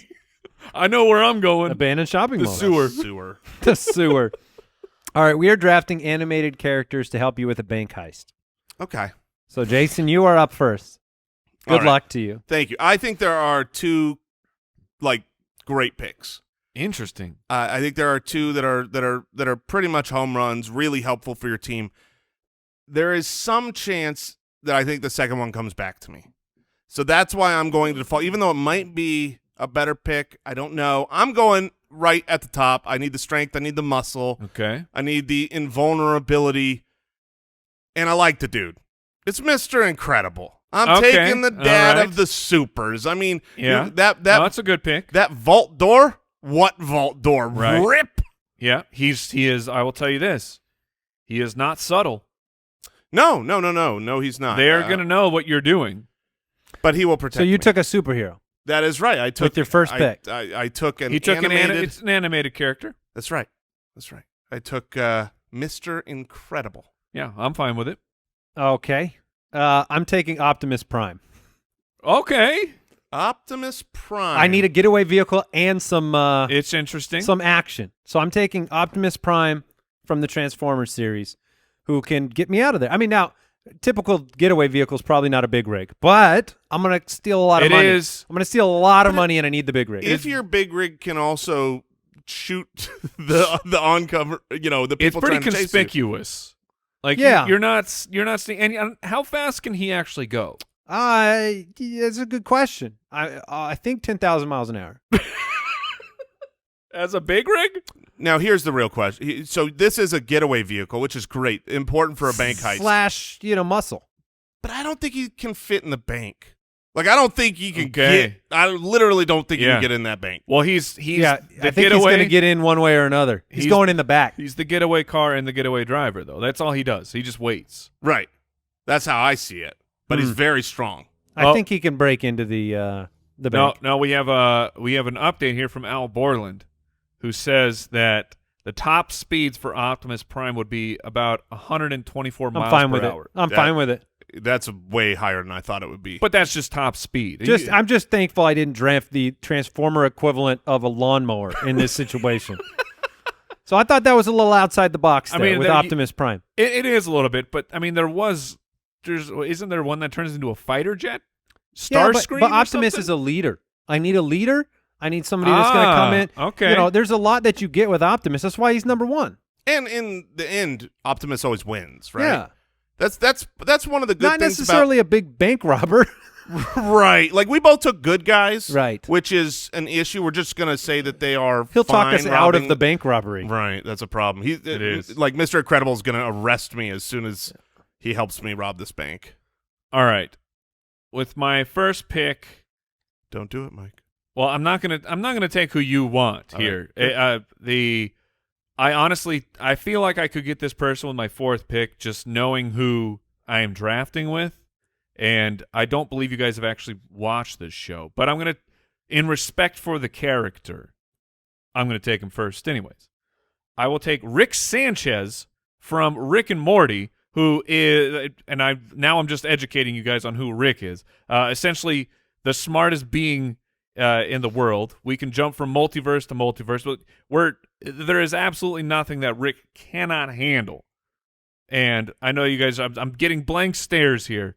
I know where I'm going. Abandoned shopping The mall. sewer. The sewer. All right, we are drafting animated characters to help you with a bank heist. Okay. So Jason, you are up first. Good All right. luck to you. Thank you. I think there are two, great picks. Interesting. I think there are two that are pretty much home runs, really helpful for your team. There is some chance that I think the second one comes back to me. So that's why I'm going to default, even though it might be a better pick. I don't know. I'm going right at the top. I need the strength. I need the muscle. Okay. I need the invulnerability. And I like the dude. It's Mr. Incredible. I'm Okay. taking the dad All right. of the supers. I mean, Yeah. that No, that's a good pick. that vault door. What vault door? Right. Rip. Yeah. He is. I will tell you this. He is not subtle. No, he's not. They're going to know what you're doing. But he will protect So you me. took a superhero. That is right. I took with your first pick. I took an He took animated. it's an animated character. That's right. I took Mr. Incredible. Yeah, I'm fine with it. Okay. I'm taking Optimus Prime. Okay. Optimus Prime. I need a getaway vehicle and some It's interesting. some action. So I'm taking Optimus Prime from the Transformers series, who can get me out of there. I mean, now typical getaway vehicle is probably not a big rig, but I'm gonna steal a lot of money. It is. I'm gonna steal a lot of money, and I need the big rig. If your big rig can also shoot the on-cover, the It's people pretty trying to chase you. conspicuous. Like, Yeah. you're not seeing. And how fast can he actually go? That's a good question. I think 10,000 miles an hour. As a big rig? Now, here's the real question. So this is a getaway vehicle, which is great, important for a bank heist. Slash, muscle. But I don't think he can fit in the bank. Like, I don't think he can Okay. get. I literally don't think he Yeah. can get in that bank. Well, he's Yeah, the I think he's getaway. going to get in one way or another. He's He's- going in the back. He's the getaway car and the getaway driver, though. That's all he does. He just waits. Right. That's how I see it. But he's very strong. I think he can break into the bank. No, we have an update here from Al Borland, who says that the top speeds for Optimus Prime would be about 124 miles fine per with hour. it. I'm fine with it. That's way higher than I thought it would be. But that's just top speed. I'm just thankful I didn't draft the Transformer equivalent of a lawnmower in this situation. So I thought that was a little outside the box there with Optimus Prime. It is a little bit, but I mean, isn't there one that turns into a fighter jet? Starscream? But Optimus is a leader. I need a leader. I need somebody that's going to come in. Okay. There's a lot that you get with Optimus. That's why he's number one. And in the end, Optimus always wins, right? Yeah. That's one of the good Not things necessarily a big bank robber. right. Like, we both took good guys. Right. Which is an issue. We're just going to say that they are He'll talk fine us out robbing- of the bank robbery. Right. That's a problem. It is. Like, Mr. Incredible is going to arrest me as soon as he helps me rob this bank. All right. With my first pick, Don't do it, Mike. well, I'm not gonna take who you want All here. right. I feel like I could get this person with my fourth pick, just knowing who I am drafting with, and I don't believe you guys have actually watched this show. But I'm gonna, in respect for the character, I'm gonna take him first, anyways. I will take Rick Sanchez from Rick and Morty, who is, and I'm just educating you guys on who Rick is. Essentially, the smartest being in the world. We can jump from multiverse to multiverse, but there is absolutely nothing that Rick cannot handle. And I know you guys. I'm getting blank stares here,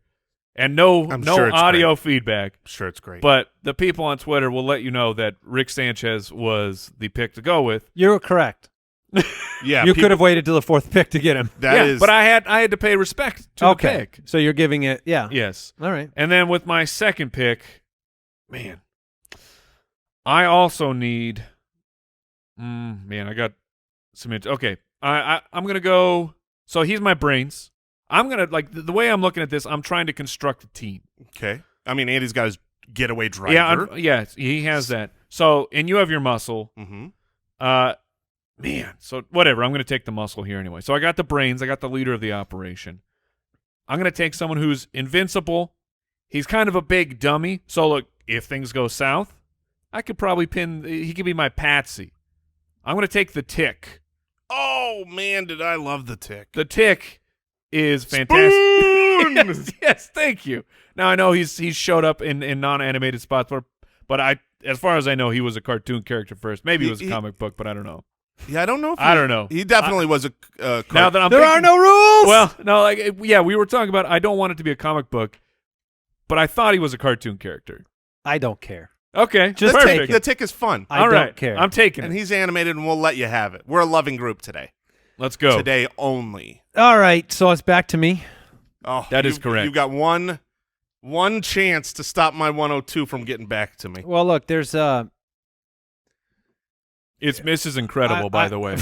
and no sure it's audio great. feedback. I'm sure it's great. But the people on Twitter will let you know that Rick Sanchez was the pick to go with. You're correct. yeah, You could have waited till the fourth pick to get him. But I had to pay respect to the pick. So you're giving it, yeah. Yes. All right. And then with my second pick, man, I also need. I got some. Okay, I'm gonna go. So he's my brains. I'm gonna the way I'm looking at this. I'm trying to construct a team. Okay. I mean, Andy's got his getaway driver. Yeah, he has that. So and you have your muscle. Mm-hmm. Man, so whatever. I'm going to take the muscle here anyway. So I got the brains. I got the leader of the operation. I'm going to take someone who's invincible. He's kind of a big dummy. So look, if things go south, I could probably he could be my patsy. I'm going to take the Tick. Oh, man, did I love the Tick. The Tick is fantastic. yes, thank you. Now I know he's showed up in non-animated spots, but as far as I know, he was a cartoon character first. Maybe it was a comic book, but I don't know. Yeah, I don't know. I don't know. He definitely was a. Now that There are no rules. Well, no, we were talking about. I don't want it to be a comic book, but I thought he was a cartoon character. I don't care. Okay, Just perfect. take it. The Tick is fun, I All don't right, care. I'm taking and it. he's animated, and we'll let you have it. We're a loving group today. Let's go. Today only. All right, so it's back to me. Oh, That is correct. You've got one chance to stop my 102 from getting back to me. Well, look, there's It's Mrs. Incredible, by the way.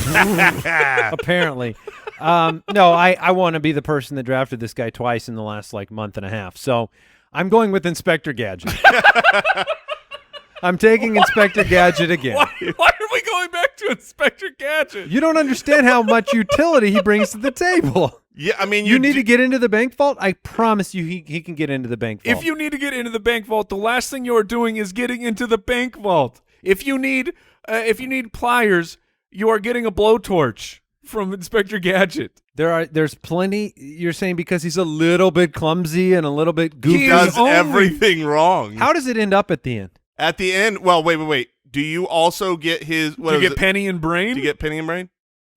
apparently. No, I want to be the person that drafted this guy twice in the last month and a half. So I'm going with Inspector Gadget. I'm taking Inspector Gadget again. Why are we going back to Inspector Gadget? You don't understand how much utility he brings to the table. Yeah, I mean, You need to get into the bank vault? I promise you he can get into the bank vault. If you need to get into the bank vault, the last thing you are doing is getting into the bank vault. If you need pliers, you are getting a blowtorch from Inspector Gadget. There's plenty. You're saying because he's a little bit clumsy and a little bit goofy. He does everything wrong. How does it end up at the end? At the end, well, wait. Do you also get his? Do you get Penny and Brain? Do you get Penny and Brain?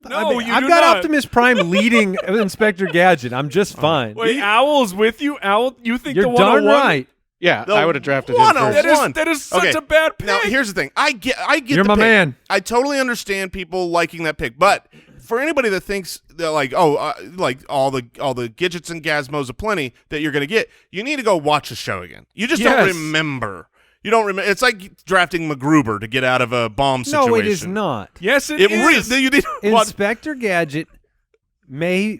No, I've got Optimus Prime leading Inspector Gadget. I'm just fine. Wait, Owl's with you? Owl, you think You're the 101? darn right. Yeah, I would have drafted him one-on-one. first. That is such a bad pick. Now, here's the thing. I get You're the my pick. man. I totally understand people liking that pick, but for anybody that thinks that like all the gadgets and gazmos aplenty that you're going to get, you need to go watch the show again. You just don't remember. You don't remember. It's like drafting MacGruber to get out of a bomb situation. No, it is not. Yes, it is. You need to watch. Inspector Gadget may,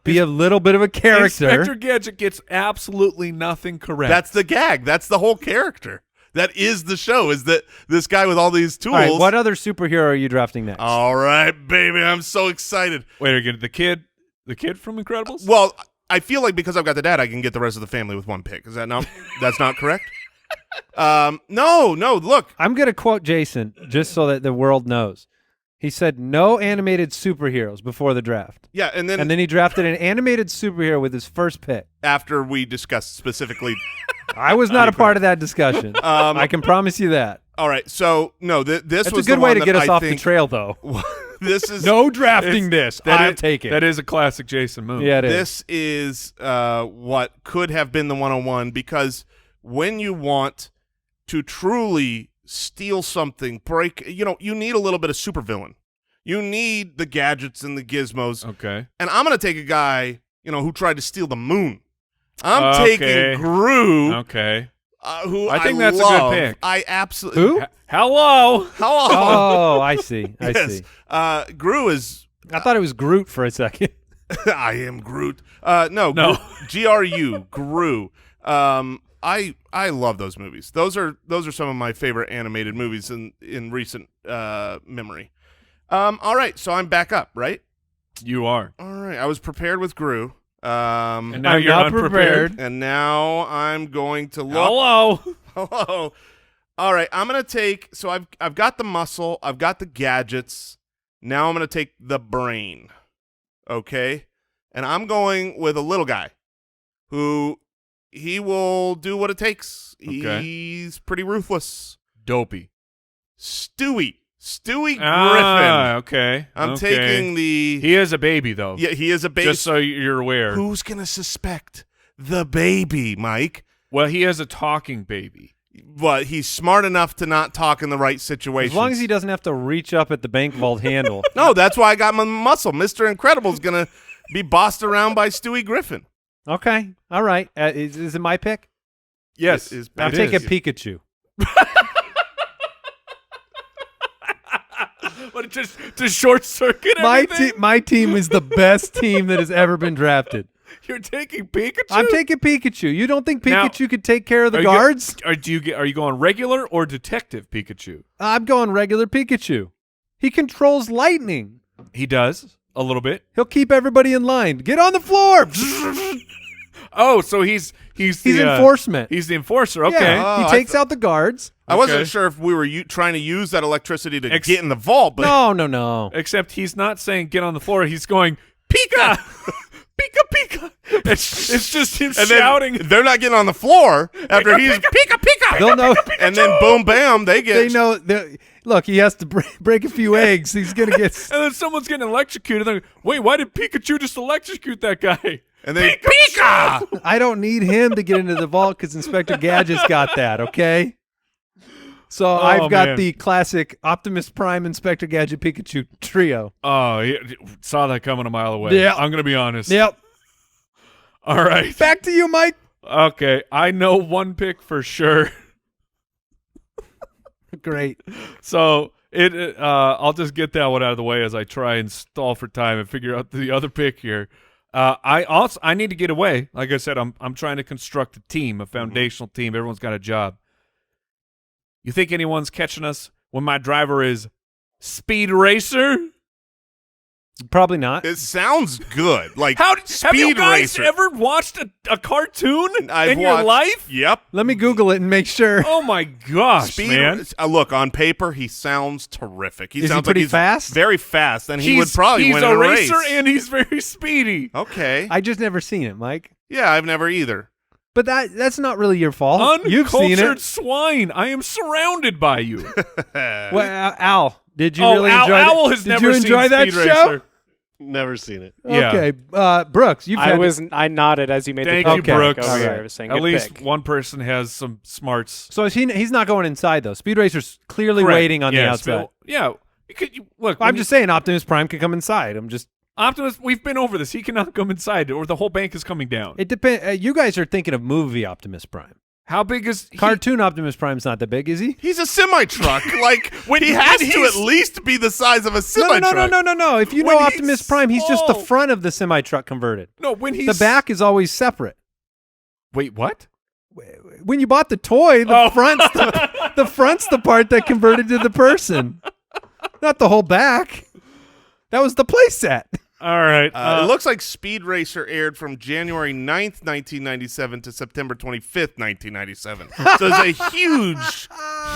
be a little bit of a character. Inspector Gadget gets absolutely nothing correct. That's the gag. That's the whole character. That is the show, is that this guy with all these tools. All right, what other superhero are you drafting next? All right, baby. I'm so excited. Wait again, the kid from Incredibles? Well, I feel like because I've got the dad, I can get the rest of the family with one pick. Is that not? That's not correct. No. Look, I'm going to quote Jason just so that the world knows. He said no animated superheroes before the draft. yeah, and then And then he drafted an animated superhero with his first pick. after we discussed specifically. I was not a part of that discussion. I can promise you that. All right, so no, this That's was a good the way one to that get us I off the think- trail, though. This is No drafting this. I'll take it. That is a classic Jason move. Yeah, it is. This is what could have been the 101 when you want to truly steal something, break, you need a little bit of supervillain. You need the gadgets and the gizmos. Okay. And I'm going to take a guy, who tried to steal the moon. I'm taking Gru. Okay. Who I think that's a good love. pick. I absolutely. Who? Hello. Hello. Oh, I see. I Yes. see. Gru is. I thought it was Groot for a second. I am Groot. No. GRU. Gru. I love those movies. Those are some of my favorite animated movies in recent memory. All right, so I'm back up, right? You are. All right, I was prepared with Gru. And now I'm you're not unprepared. And now I'm going to look. Hello. Hello. All right, I'm gonna take. So I've got the muscle. I've got the gadgets. Now I'm gonna take the brain. Okay, and I'm going with a little guy, who he will do what it takes. Okay. He's pretty ruthless. Dopey. Stewie Griffin. Okay. I'm taking the. He is a baby, though. Yeah, he is a baby. Just so you're aware. Who's gonna suspect the baby, Mike? Well, he is a talking baby. But he's smart enough to not talk in the right situation. As long as he doesn't have to reach up at the bank vault handle. No, that's why I got my muscle. Mr. Incredible's going to be bossed around by Stewie Griffin. Okay. All right. Is it my pick? Yes. I'm taking Pikachu. What, to short circuit everything? My team is the best team that has ever been drafted. You're taking Pikachu? I'm taking Pikachu. You don't think Now, Pikachu could take care of the guards? Are you going regular or detective Pikachu? I'm going regular Pikachu. He controls lightning. He does a little bit. He'll keep everybody in line. Get on the floor. Oh, so he's the enforcement. He's the enforcer. Okay. Yeah, Oh, he takes out the guards. I wasn't Okay. sure if we were trying to use that electricity to get in the vault, but No. Except he's not saying get on the floor. He's going Pika, Pika, Pika. It's just him and shouting. then they're not getting on the floor after he's Pika Pika. They'll know. And then boom bam, they get. They know. Look, he has to break a few eggs. He's gonna get. And then someone's getting electrocuted. They're like, wait, why did Pikachu just electrocute that guy? And then Pika. I don't need him to get into the vault because Inspector Gadget's got that. Okay. So I've got man. the classic Optimus Prime, Inspector Gadget, Pikachu trio. Oh, he saw that coming a mile away. Yeah. I'm gonna be honest. Yep. All right. Back to you, Mike. Okay, I know one pick for sure. Great. So I'll just get that one out of the way as I try and stall for time and figure out the other pick here. I need to get away. Like I said, I'm trying to construct a team, a foundational team. Everyone's got a job. You think anyone's catching us when my driver is Speed Racer? Probably not. It sounds good. Like Have you guys Racer. ever watched a cartoon I've your watched- life? Yep. Let me Google it and make sure. Oh my gosh, man! Look, on paper, he sounds terrific. Is sounds he pretty like he's fast? Very fast, and he would probably he's win a in a racer race. and he's very speedy. Okay. I just never seen it, Mike. Yeah, I've never either. But that's not really your fault. You've seen Uncultured it. swine. I am surrounded by you. Well, Al, did you Oh, really Al- enjoy Owl has Did never you seen enjoy that Speed show? Racer. Never seen it. Yeah. Okay, Brooks, you've had I nodded as you made Thank the you, pick Brooks. over here. Alright. I was saying, At good least pick. one person has some smarts. So he's not going inside though. Speed Racer's clearly Correct. waiting on the Yeah, outside. Yeah. Look, I'm just saying Optimus Prime can come inside. Optimus. We've been over this. He cannot come inside, or the whole bank is coming down. It depends. You guys are thinking of movie Optimus Prime. How big is he? Cartoon Optimus Prime's not that big, is he? He's a semi-truck. Like, he has to at least be the size of a semi-truck. No. If you When know he's Optimus Prime, he's just the small. front of the semi-truck converted. No, when he's The back is always separate. Wait, what? When you bought the toy, the front's the part that converted to the person, not the whole back. That was the play set. All right. It looks like Speed Racer aired from January 9th, 1997 to September 25th, 1997. So it's a huge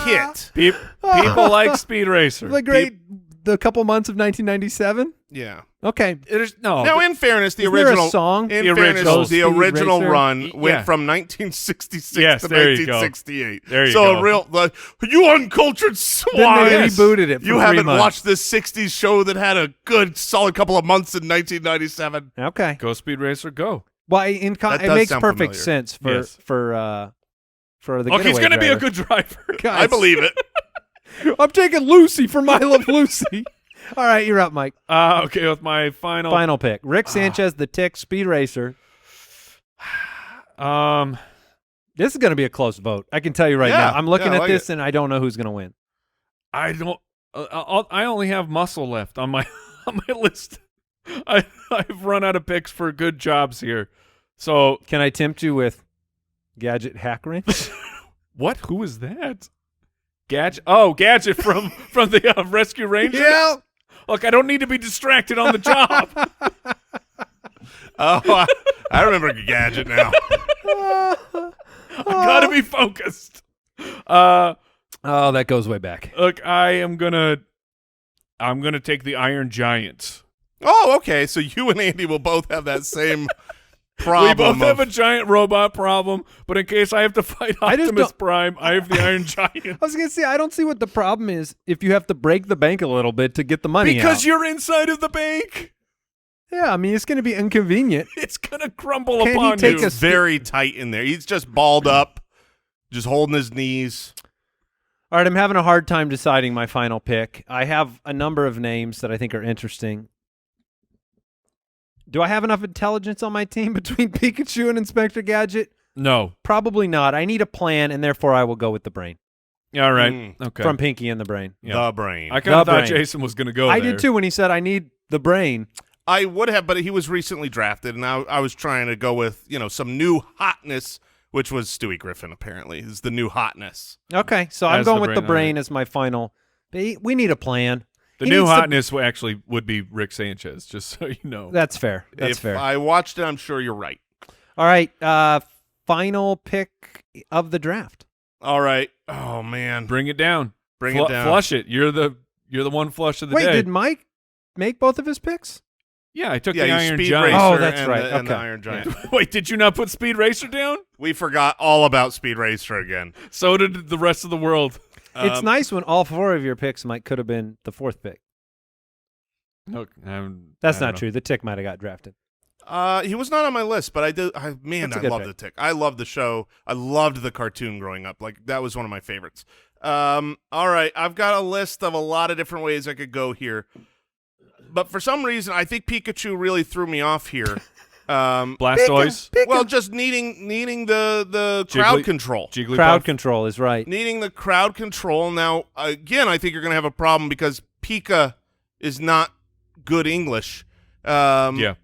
hit. People like Speed Racer. The couple months of 1997. Yeah. Okay. Now, in fairness, the Is there a original song? In The fairness, original the original Racer? run Yeah. went from 1966 Yes, to there you go. 1968. There you so go. you uncultured swine. Then they Yes. rebooted it. For You 3 haven't months. watched this 60s show that had a good, solid couple of months in 1997. Okay. Go Speed Racer, go. Well, That it does makes sound perfect familiar. sense for Yes. for the. Look, he's going to be a good driver. I believe it. I'm taking Lucy from I Love Lucy. All right, you're up, Mike. Okay, with my final Pick. Rick Sanchez, the Tick, Speed Racer. This is going to be a close vote. I can tell you right Yeah, now. I'm looking yeah, I at like this it. and I don't know who's going to win. I don't. I only have muscle left on my on my list. I've run out of picks for good jobs here. So Can I tempt you with Gadget Hack Wrench? what? Who is that? Gadget. Oh, Gadget from the Rescue Rangers. Yeah. Look, I don't need to be distracted on the job. Oh, I remember Gadget now. I gotta be focused. Oh, that goes way back. Look, I'm gonna take the Iron Giant. Oh, okay. So you and Andy will both have that same problem. We both have a of- giant robot problem, but in case I have to fight I just Optimus don't- Prime, I have the Iron Giant. I was going to say, I don't see what the problem is if you have to break the bank a little bit to get the money Because out. you're inside of the bank. Yeah, I mean, it's going to be inconvenient. It's gonna crumble Can he upon take you. a- very tight in there. He's just balled up, just holding his knees. All right, I'm having a hard time deciding my final pick. I have a number of names that I think are interesting. Do I have enough intelligence on my team between Pikachu and Inspector Gadget? No. Probably not. I need a plan, and therefore I will go with the brain. All right. Mm. Okay. From Pinky and the Brain. Yeah. The brain. I kind of The thought brain. Jason was gonna go I there. did too when he said I need the brain. I would have, but he was recently drafted, and I was trying to go with some new hotness, which was Stewie Griffin. Apparently, is the new hotness. Okay, so I'm As going the with the brain, brain as my final. We need a plan. The He new needs to- hotness would be Rick Sanchez, just so you know. That's fair. That's if fair. I watched it, I'm sure you're right. All right, final pick of the draft. All right. Oh man, Bring it down. bring it down. Flush it. You're the one flush of the Wait, day. did Mike make both of his picks? Yeah, I took Yeah, the you Iron Speed Giant. Racer Oh, that's and right. The, and the Okay. Iron Giant. Wait, did you not put Speed Racer down? We forgot all about Speed Racer again. So did the rest of the world. It's nice when all four of your picks, Mike, could have been the fourth pick. No, That's not true. The Tick might have got drafted. He was not on my list, but I did. Man, That's a I good love pick. the Tick. I love the show. I loved the cartoon growing up. Like that was one of my favorites. All right, I've got a list of a lot of different ways I could go here, but for some reason, I think Pikachu really threw me off here. Blastoise. Well, just needing the crowd control. Jigglypuff. Crowd control is right. Needing the crowd control. Now, again, I think you're going to have a problem because Pika is not good English. Yeah.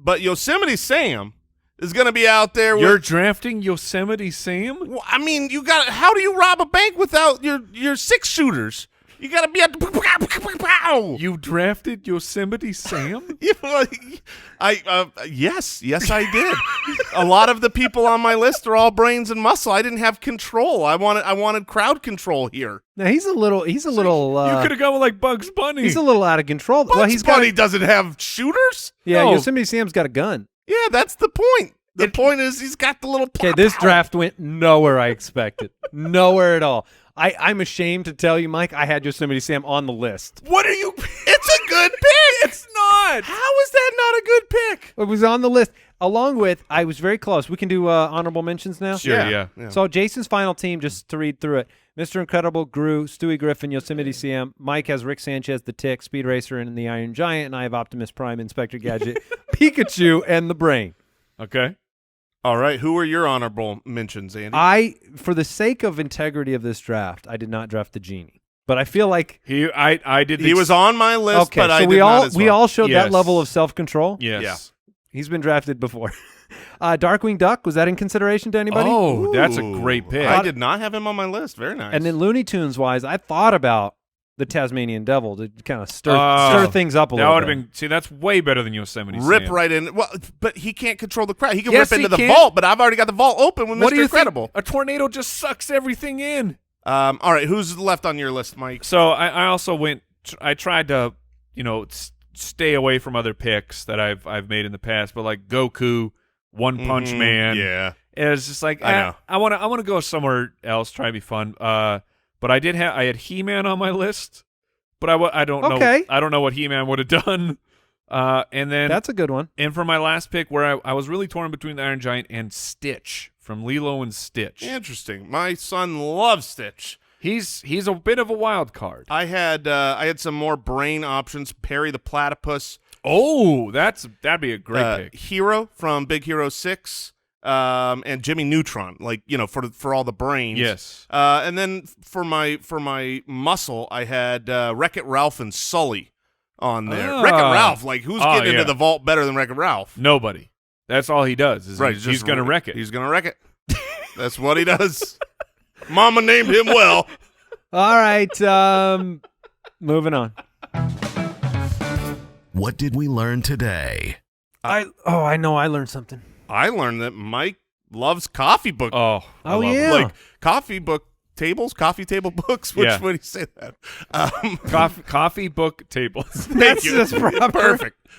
But Yosemite Sam is going to be out there with... You're drafting Yosemite Sam? Well, I mean, you got. How do you rob a bank without your 6-shooters? You got to be at the You drafted Yosemite Sam? Yes, I did. A lot of the people on my list are all brains and muscle. I didn't have control. I wanted crowd control here. Now he's a little. You could have gone with like Bugs Bunny. He's a little out of control. Bugs Bunny doesn't have shooters. Yeah, No. Yosemite Sam's got a gun. Yeah, that's the point. The point is he's got the little. Okay, this draft went nowhere I expected. Nowhere at all. I'm ashamed to tell you, Mike, I had Yosemite Sam on the list. What are you? It's a good pick. It's not. How is that not a good pick? It was on the list. Along with, I was very close. We can do honorable mentions now? Sure, yeah. So Jason's final team, just to read through it. Mr. Incredible, Gru, Stewie Griffin, Yosemite Sam. Mike has Rick Sanchez, the Tick, Speed Racer, and the Iron Giant. And I have Optimus Prime, Inspector Gadget, Pikachu, and the Brain. Okay. All right, who are your honorable mentions, Andy? For the sake of integrity of this draft, I did not draft the Genie. But I feel like I did. He was on my list, okay, but so I did we not all as we well. all showed Yes. that level of self-control. Yes. Yeah. He's been drafted before. Darkwing Duck, was that in consideration to anybody? Oh, that's a Ooh, great pick. I did not have him on my list. Very nice. And then Looney Tunes wise, I thought about the Tasmanian Devil to kind of stir things up a That little would bit. have been. See, that's way better than Yosemite rip Sam. right in. Well, but he can't control the crowd. He can Yes, rip into he the can. vault, but I've already got the vault open with What do Mr. you Incredible. think? A tornado just sucks everything in. All right, who's left on your list, Mike? So I also went. I tried to, stay away from other picks that I've made in the past, but like Goku, One Punch Man. Yeah. It's just like I know. I want to go somewhere else, try to be fun. But I had He-Man on my list, but I don't know. Okay. I don't know what He-Man would have done. And then That's a good one. And for my last pick, where I was really torn between the Iron Giant and Stitch from Lilo and Stitch. Interesting. My son loves Stitch. He's a bit of a wild card. I had some more brain options. Perry the Platypus. Oh, that'd be a great pick. Hero from Big Hero 6. And Jimmy Neutron, for all the brains. Yes. And then for my muscle, I had Wreck-It Ralph and Sully on there. Ah. Wreck-It Ralph, who's getting into the vault better than Wreck-It Ralph? Nobody. That's all he does. He's going to wreck it. He's going to wreck it. That's what he does. Mama named him well. All right, moving on. What did we learn today? I know I learned something. I learned that Mike loves coffee book. Oh, I love yeah. it. Like coffee table books. Which Yeah. way do you say that? Coffee book tables. Thank you. That's proper.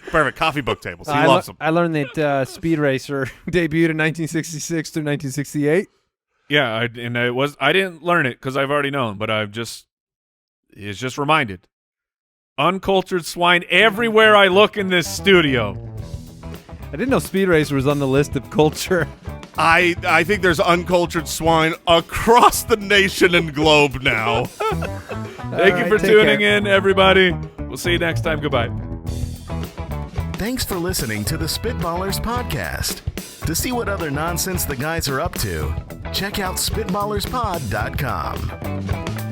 Perfect. Coffee book tables. He I loves them. I learned that Speed Racer debuted in 1966 through 1968. Yeah, I didn't learn it because I've already known, but it's just reminded. Uncultured swine everywhere I look in this studio. I didn't know Speed Racer was on the list of culture. I think there's uncultured swine across the nation and globe now. Thank you right, for take tuning care. in, everybody. We'll see you next time. Goodbye. Thanks for listening to the Spitballers podcast. To see what other nonsense the guys are up to, check out SpitballersPod.com.